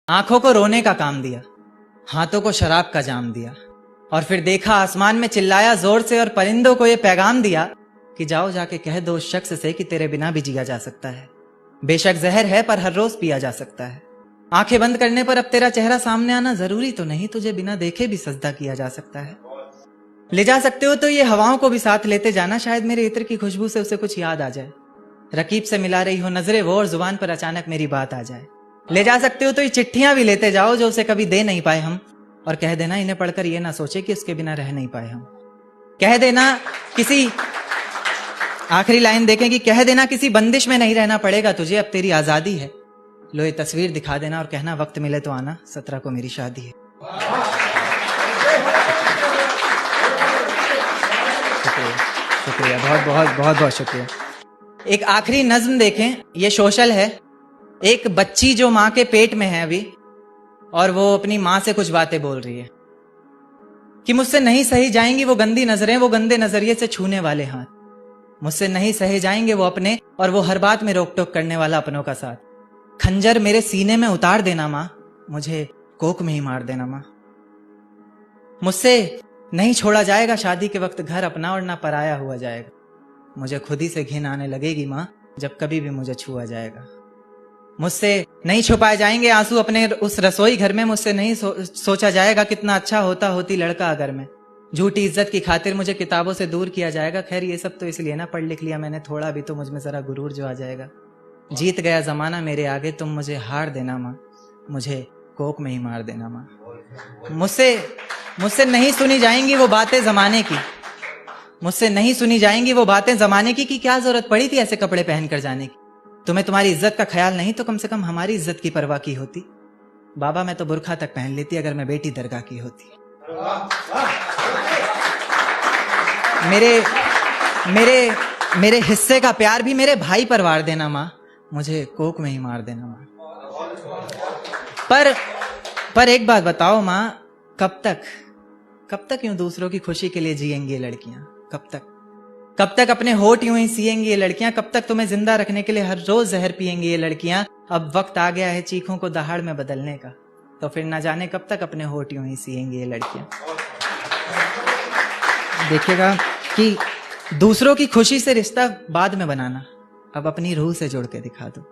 आंखों को रोने का काम दिया, हाथों को शराब का जाम दिया, और फिर देखा आसमान में चिल्लाया जोर से और परिंदों को ये पैगाम दिया कि जाओ जाके कह दो उस शख्स से कि तेरे बिना भी जिया जा सकता है। बेशक जहर है पर हर रोज पिया जा सकता है। आंखें बंद करने पर अब तेरा चेहरा सामने आना जरूरी तो नहीं, तुझे बिना देखे भी सजदा किया जा सकता है। ले जा सकते हो तो ये हवाओं को भी साथ लेते जाना, शायद मेरे इत्र की खुशबू से उसे कुछ याद आ जाए। रकीब से मिला रही हो नजरे वो और जुबान पर अचानक मेरी बात आ जाए। ले जा सकते हो तो ये चिट्ठियां भी लेते जाओ जो उसे कभी दे नहीं पाए हम, और कह देना इन्हें पढ़कर ये ना सोचे कि उसके बिना रह नहीं पाए हम। कह देना किसी आखिरी लाइन देखें कि कह देना किसी बंदिश में नहीं रहना पड़ेगा तुझे, अब तेरी आजादी है। लो ये तस्वीर दिखा देना और कहना वक्त मिले तो आना, 17 को मेरी शादी है। शुक्रिया, बहुत बहुत बहुत बहुत शुक्रिया। एक आखिरी नज्म देखें, ये सोशल है। एक बच्ची जो माँ के पेट में है अभी, और वो अपनी माँ से कुछ बातें बोल रही है कि मुझसे नहीं सही जाएंगी वो गंदी नजरें, वो गंदे नजरिए से छूने वाले हाथ। मुझसे नहीं सहे जाएंगे वो अपने और वो हर बात में रोक टोक करने वाला अपनों का साथ। खंजर मेरे सीने में उतार देना माँ, मुझे कोक में ही मार देना माँ। मुझसे नहीं छोड़ा जाएगा शादी के वक्त घर अपना, और ना पराया हुआ जाएगा। मुझे खुद ही से घिन आने लगेगी माँ जब कभी भी मुझे छुआ जाएगा। मुझसे नहीं छुपाए जाएंगे आंसू अपने उस रसोई घर में, मुझसे नहीं सोचा जाएगा कितना अच्छा होती लड़का अगर मैं। झूठी इज्जत की खातिर मुझे किताबों से दूर किया जाएगा। खैर ये सब तो इसलिए ना पढ़ लिख लिया मैंने थोड़ा भी, तो मुझमें जरा गुरूर जो आ जाएगा। जीत गया जमाना मेरे आगे, तुम मुझे हार देना माँ, मुझे कोक में ही मार देना माँ। मुझसे नहीं सुनी जाएंगी वो बातें जमाने की, मुझसे नहीं सुनी जाएंगी वो बातें जमाने की कि क्या जरूरत पड़ी थी ऐसे कपड़े पहनकर जाने की। तुम्हें तुम्हारी इज्जत का ख्याल नहीं तो कम से कम हमारी इज्जत की परवाह की होती। बाबा मैं तो बुरखा तक पहन लेती अगर मैं बेटी दरगाह की होती। मेरे हिस्से का प्यार भी मेरे भाई पर वार देना माँ, मुझे कोक में ही मार देना माँ। पर एक बात बताओ माँ, कब तक यूं दूसरों की खुशी के लिए जिएंगी ये लड़कियां? कब तक अपने होठ यूं ही सिएंगी ये लड़कियां? कब तक तुम्हें जिंदा रखने के लिए हर रोज जहर पिएंगी ये लड़कियां? अब वक्त आ गया है चीखों को दहाड़ में बदलने का, तो फिर ना जाने कब तक अपने होठ यूं ही सिएंगी ये लड़कियां। देखिएगा कि दूसरों की खुशी से रिश्ता बाद में बनाना, अब अपनी रूह से जोड़ के दिखा दो।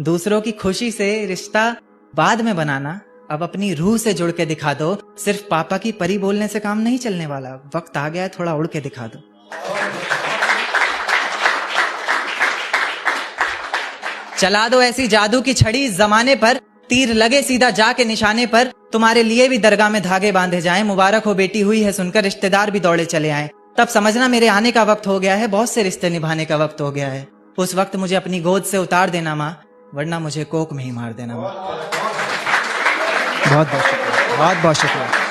दूसरों की खुशी से रिश्ता बाद में बनाना, अब अपनी रूह से जुड़ के दिखा दो। सिर्फ पापा की परी बोलने से काम नहीं चलने वाला, वक्त आ गया है थोड़ा उड़ के दिखा दो। चला दो ऐसी जादू की छड़ी इस जमाने पर, तीर लगे सीधा जाके निशाने पर। तुम्हारे लिए भी दरगाह में धागे बांधे जाएं, मुबारक हो बेटी हुई है सुनकर रिश्तेदार भी दौड़े चले आए। तब समझना मेरे आने का वक्त हो गया है, बहुत से रिश्ते निभाने का वक्त हो गया है। उस वक्त मुझे अपनी गोद से उतार देना माँ, वरना मुझे कोक में ही मार देना माँ। बहुत बहुत शुक्रिया, बहुत बहुत शुक्रिया।